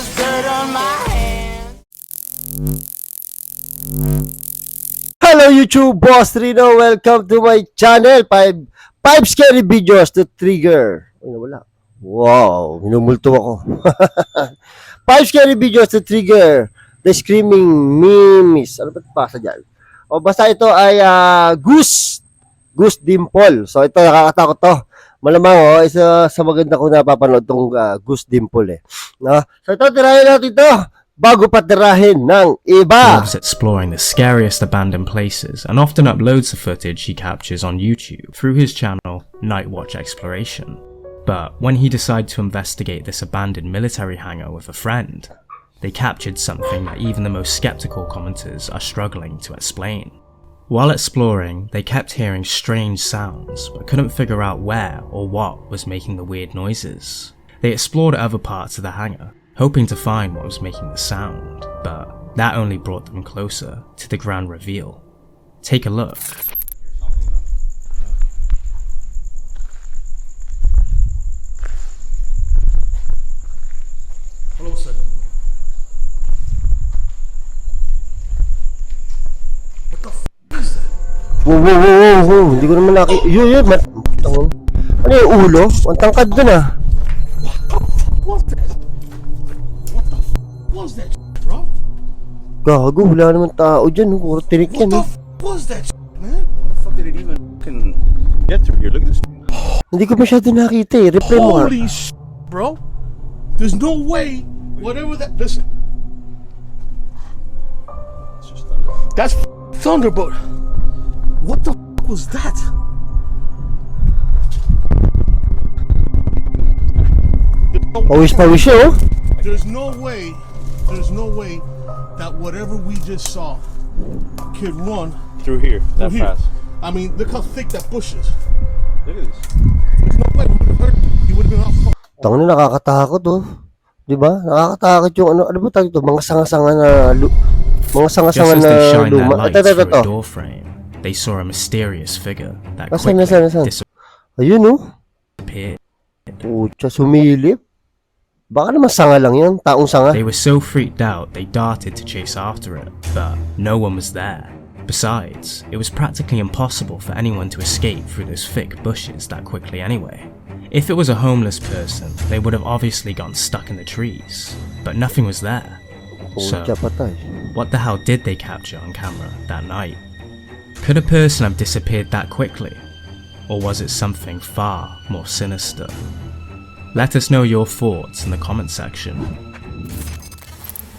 there's dirt on my hands. Hello YouTube, Boss Rino. Welcome to my channel. 5 scary videos to trigger. Ay, wala. Wow, minumulto ako. 5 scary videos to trigger the screaming memes. Ano ba pasa dyan? O basta ito ay Goose Dimple. So ito nakakatakot to. Malamang isa sa maganda ko napapanood tong Goose Dimple no? So ito tirahin natin ito bago patirahin ng iba. Loves exploring the scariest abandoned places and often uploads the footage he captures on YouTube through his channel Night Watch Exploration. But when he decided to investigate this abandoned military hangar with a friend, they captured something that even the most skeptical commenters are struggling to explain. While exploring, they kept hearing strange sounds but couldn't figure out where or what was making the weird noises. They explored other parts of the hangar, hoping to find what was making the sound, but that only brought them closer to the grand reveal. Take a look. Hello, sir. What the f is that? Wow. Hindi ko naman yun. Ano yung ulo? Ang tangkad dun What the f was that, bro? Gago, wala naman tao dyan. Puro tinik What yan. the f was that, man? How the fuck did it even fucking get through here? Look at this. Hindi ko masyado nakita Replay mo nga. Holy sh, bro. There's no way, whatever that, listen. It's just thunder. That's thunder, but what the f was that? Pawis siya There's no way that whatever we just saw could run Through here, that through here. fast. I mean, look how thick that bush is. Look at this. There's no way we would have heard. He would have been off. Tangan na nakakatakot Diba? Nakakatakot yung ano ba tawag ito? Mga sanga-sanga na mga Just sanga-sanga as na they shined their luma. lights through a door frame, they saw a mysterious figure that Nasaan? quickly Ayun disappeared. Pucha, sumilip. Baka naman sanga lang yan, taong sanga. They were so freaked out they darted to chase after it, but no one was there. Besides, it was practically impossible for anyone to escape through those thick bushes that quickly anyway. If it was a homeless person, they would have obviously gotten stuck in the trees, but nothing was there. So, Pucha, patay. what the hell did they capture on camera that night? Could a person have disappeared that quickly? Or was it something far more sinister? Let us know your thoughts in the comment section.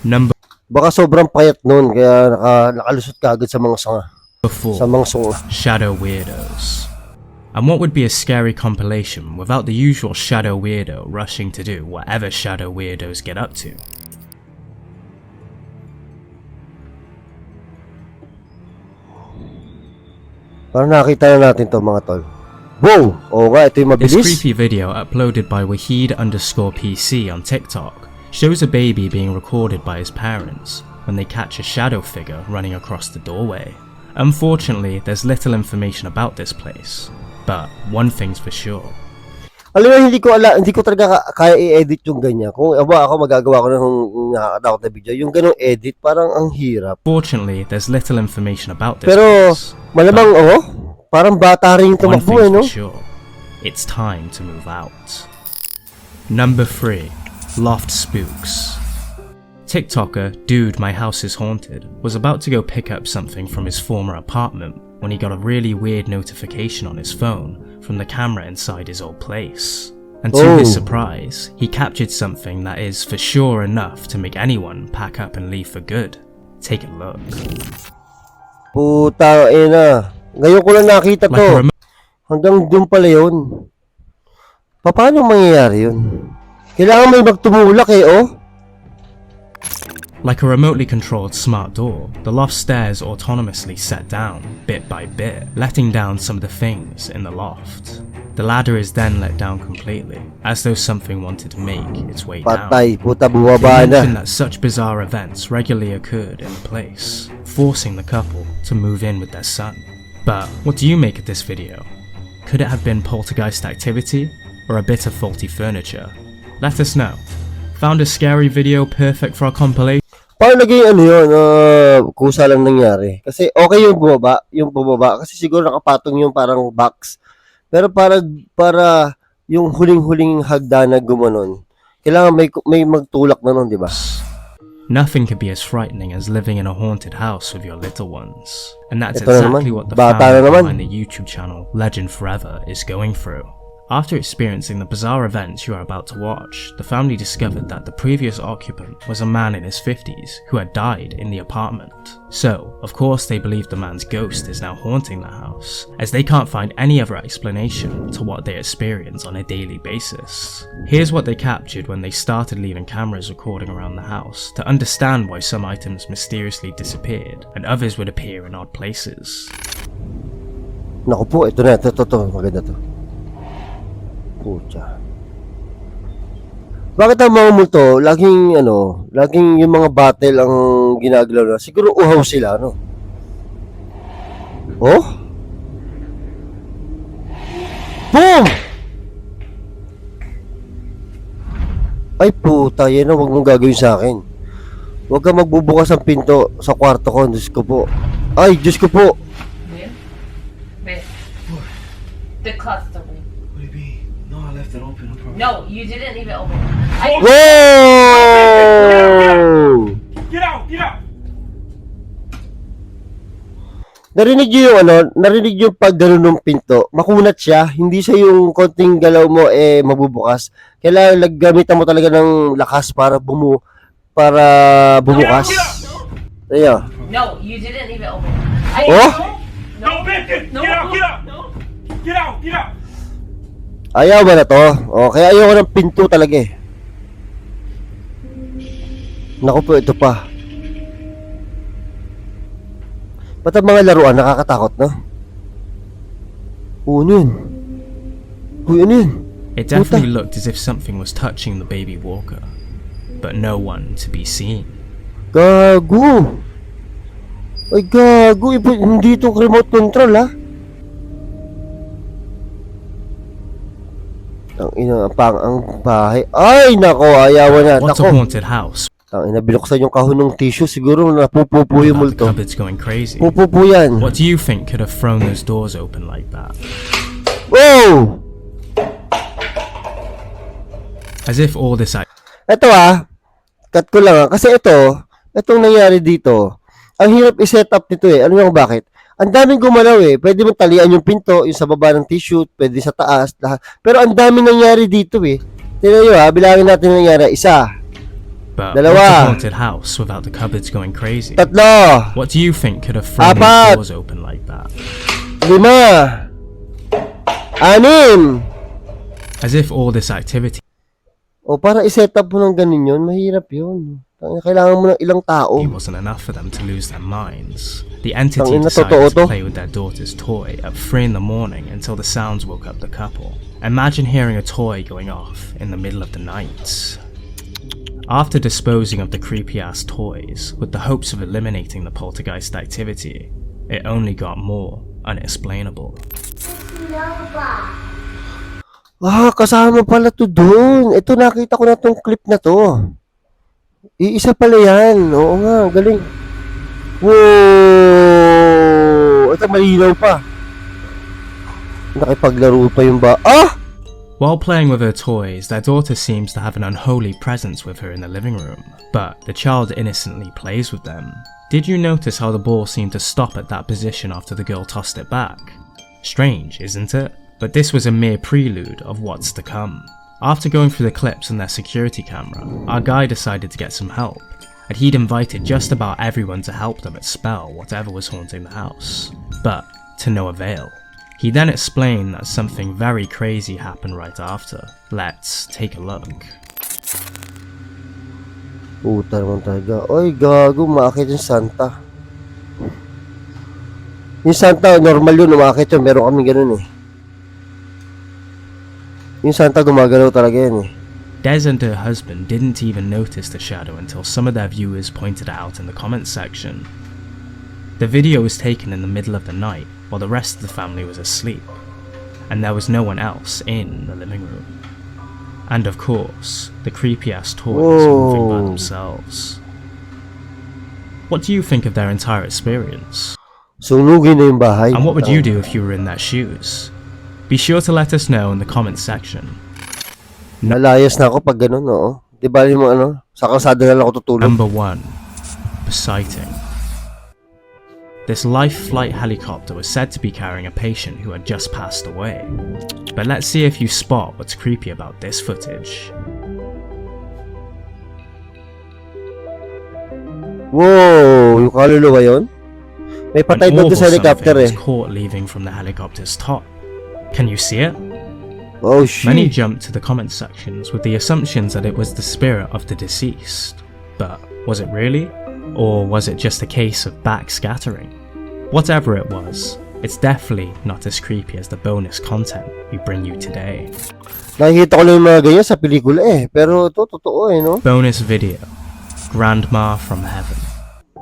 Number Baka sobrang payat nun, kaya nakalusot ka agad sa mga sanga. 4. Sa mga sunga. Shadow Weirdos. And what would be a scary compilation without the usual shadow weirdo rushing to do whatever shadow weirdos get up to? Parang nakita na natin to mga tol. Wow! Oo nga, ito yung This mabilis. creepy video uploaded by Wahid_PC on TikTok shows a baby being recorded by his parents when they catch a shadow figure running across the doorway. Unfortunately, there's little information about this place, but one thing's for sure. Alam mo, hindi ko talaga kaya i-edit yung ganyan. Kung ako magagawa ko ng nakakatakot na video, yung ganong edit, parang ang hirap. Fortunately, there's little information about this Pero, place, malamang, parang bata rin one tumakbo thing's no? for sure, it's time to move out. Number 3. Loft Spooks. TikToker Dude My House Is Haunted was about to go pick up something from his former apartment when he got a really weird notification on his phone from the camera inside his old place. And to his surprise, he captured something that is for sure enough to make anyone pack up and leave for good. Take a look. Puta, ina. Ngayon ko lang nakita Like to. Hanggang doon pala yun. Paano mangyayari yun? Kailangan may magtumulak Like a remotely controlled smart door, the loft stairs autonomously set down, bit by bit, letting down some of the things in the loft. The ladder is then let down completely, as though something wanted to make its way down. Patay, puta, They bumaba mentioned na. that such bizarre events regularly occurred in the place, forcing the couple to move in with their son. But what do you make of this video? Could it have been poltergeist activity, or a bit of faulty furniture? Let us know. Found a scary video perfect for our compilation. Paano naging ano yun, kusa lang nangyari? Kasi okay yung bumaba, kasi siguro nakapatong yung parang box. Pero para yung huling-huling hagdan na gumanon, kailangan may magtulak na nun, di ba? Nothing could be as frightening as living in a haunted house with your little ones. And that's Ito na exactly naman. what the Bata na family naman. behind the YouTube channel Legend Forever is going through. After experiencing the bizarre events you are about to watch, the family discovered that the previous occupant was a man in his 50s who had died in the apartment. So, of course they believe the man's ghost is now haunting the house, as they can't find any other explanation to what they experience on a daily basis. Here's what they captured when they started leaving cameras recording around the house to understand why some items mysteriously disappeared and others would appear in odd places. Naku po, ito na, ito, maganda to. Pucha. Bakit ang mga multo, laging yung mga battle ang ginagalaw na? Siguro uhaw sila, no? Oh? Boom! Ay puta, yan na, huwag mong gagawin sa akin. Huwag ka magbubukas ng pinto sa kwarto ko, Diyos ko po. Ay, Diyos ko po! Where? The closet's open. What do you mean? No, I left it open. No, you didn't even open it. Whoa! Get out! Get out! Narinig niyo narinig niyo pag gano'n ng pinto, makunat siya, hindi siya yung konting galaw mo mabubukas. Kailangan naggamitan mo talaga ng lakas para bumukas. Ayan. No, you didn't even open it. Oh? No, Bacon! No. Get out! Get out! Get out! Get out! Ayaw ba na to? O, kaya ayoko ng pinto talaga eh. Naku po, ito pa. Ba't ang mga laruan nakakatakot, no? Ano yun? Uy, ano yun? It definitely looked as if something was touching the baby walker, but no one to be seen. Gago! Ay, gago! Hindi ito remote control, ha? Ang bahay. Ay, nako, ayawan na. What's a Nako. haunted house? Ang binuksan yung kahon ng tissue, siguro napupupo yung Without the multo. cupboards going crazy. Pupupo yan. What do you think could have thrown those doors open like that? Wow! As if all this Ito cut ko lang kasi itong nangyari dito, ang hirap i-set up nito eh. Ano yung bakit? Ang daming gumalaw eh. Pwede mong talian yung pinto, yung sa baba ng tissue, pwede sa taas, lahat. Pero ang daming nangyari dito eh. Tignan nyo bilangin natin nangyari. Isa. But Dalawa. what's a haunted house without the cupboards going crazy? Tatlo. What do you think could have thrown Apat. those doors open like that? 5. 6. As if all this activity O para i-set up mo ng ganun yun, mahirap yun. Kailangan mo ng ilang tao. wasn't enough for them to lose their minds. The entity Tangina, decided totoo to to. play with their daughter's toy at 3 in the morning until the sounds woke up the couple. Imagine hearing a toy going off in the middle of the night. After disposing of the creepy-ass toys, with the hopes of eliminating the poltergeist activity, it only got more unexplainable. Kasama pala to doon. Ito, nakita ko na tong clip na to. Iisa pala yan. Oo nga, galing. Wow! Ito, malinaw pa. Nakipaglaro pa yung While playing with her toys, their daughter seems to have an unholy presence with her in the living room, but the child innocently plays with them. Did you notice how the ball seemed to stop at that position after the girl tossed it back? Strange, isn't it? But this was a mere prelude of what's to come. After going through the clips on their security camera, our guy decided to get some help, and he'd invited just about everyone to help them expel whatever was haunting the house. But to no avail. He then explained that something very crazy happened right after. Let's take a look. Puta naman talaga. Oy, gago, umakit yung Santa. Yung Santa, normal yun, umakit yun. Meron kami ganun eh. Yung Santa, gumagalaw talaga yan eh. Des and her husband didn't even notice the shadow until some of their viewers pointed it out in the comments section. The video was taken in the middle of the night while the rest of the family was asleep, and there was no one else in the living room. And of course, the creepy-ass toys moving by Whoa. themselves. What do you think of their entire experience? Sunugin na yung bahay. And what would you do if you were in their shoes? Be sure to let us know in the comments section. Nalayas na ako pag ganun, oo. Di ba mo ano? Sa kalsada na lang ako tutulog. Number 1. The sighting. This life flight helicopter was said to be carrying a patient who had just passed away. But let's see if you spot what's creepy about this footage. Wow, yung kaluluwa yun? May An patay doon awful sa helicopter something eh. was caught leaving from the helicopter's top. Can you see it? Oh shit. Many jumped to the comment sections with the assumptions that it was the spirit of the deceased. But was it really? Or was it just a case of backscattering? Whatever it was, it's definitely not as creepy as the bonus content we bring you today. Nakikita ko lang yung mga ganyan sa pelikula eh. Pero ito, totoo eh, no? Bonus video. Grandma from Heaven.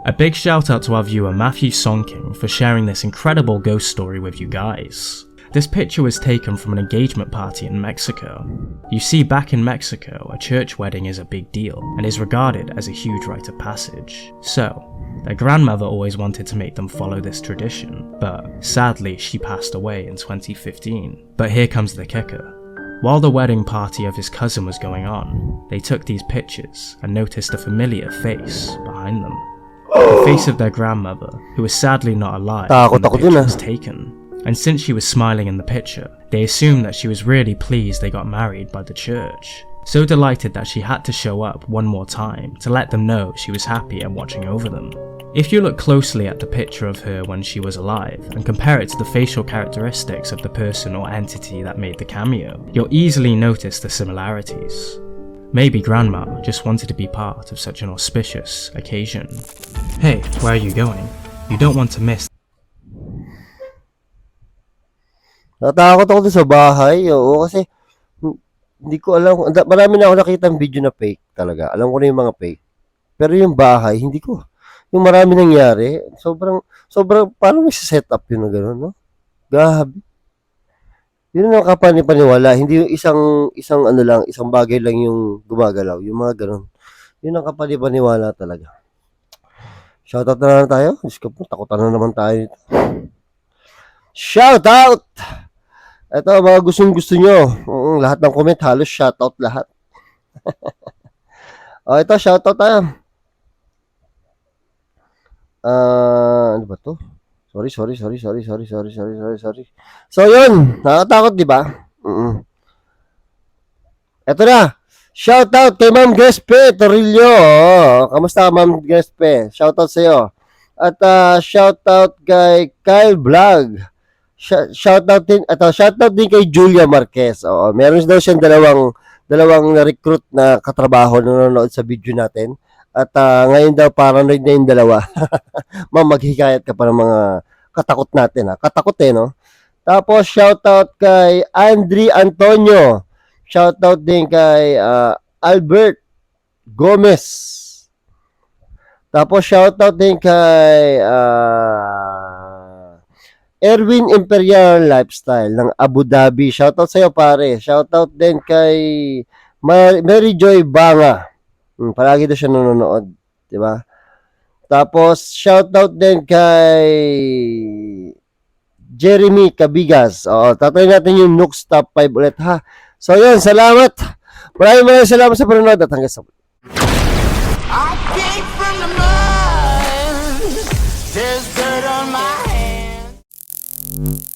A big shout out to our viewer Matthew Sonking for sharing this incredible ghost story with you guys. This picture was taken from an engagement party in Mexico. You see, back in Mexico, a church wedding is a big deal and is regarded as a huge rite of passage. So, their grandmother always wanted to make them follow this tradition, but sadly she passed away in 2015. But here comes the kicker. While the wedding party of his cousin was going on, they took these pictures and noticed a familiar face behind them. The face of their grandmother, who was sadly not alive when the picture was taken. And since she was smiling in the picture, they assumed that she was really pleased they got married by the church. So delighted that she had to show up one more time to let them know she was happy and watching over them. If you look closely at the picture of her when she was alive and compare it to the facial characteristics of the person or entity that made the cameo, you'll easily notice the similarities. Maybe Grandma just wanted to be part of such an auspicious occasion. Hey, where are you going? You don't want to miss. Natakot ako doon sa bahay. Oo, kasi hindi ko alam. Marami na ako nakitang video na fake talaga. Alam ko na yung mga fake. Pero yung bahay, hindi ko. Yung marami nangyari, sobrang parang may set up yun na gano'n, no? Gabi. Yun ang kapani-paniwala. Hindi yung isang ano lang, isang bagay lang yung gumagalaw. Yung mga gano'n. Yun ang kapani-paniwala talaga. Shoutout na lang tayo. Diyos ko po, takutan na naman tayo nito. Shoutout! Ito, mga gustong-gusto nyo. Lahat ng comment, halos shoutout lahat. O, ito, shoutout tayo. Ano ba to? Sorry. So, yun. Nakatakot, di ba? Ito na. Shoutout kay Ma'am Gespe Torillo. Kamusta, Ma'am Gespe? Shoutout sa'yo. At shoutout kay Kyle Vlog. Shoutout din kay Julia Marquez. Oo, meron daw siyang dalawang na-recruit na katrabaho na nanonood sa video natin. At ngayon daw paranoid na yung dalawa. Ma'am, maghikayat ka pa ng mga katakot natin, ha. Katakot no? Tapos shoutout kay Andre Antonio. Shoutout din kay Albert Gomez. Tapos shoutout din kay Erwin Imperial Lifestyle ng Abu Dhabi. Shoutout sa'yo, pare. Shoutout din kay Mary Joy Banga. Palagi daw siya nanonood. Diba? Tapos, shoutout din kay Jeremy Cabigas. Oo, tatayin natin yung Nooks Top 5 ulit, ha? So, yun. Salamat. Maraming salamat sa panonood at hanggang sa I came from the mud. There's dirt on my hands.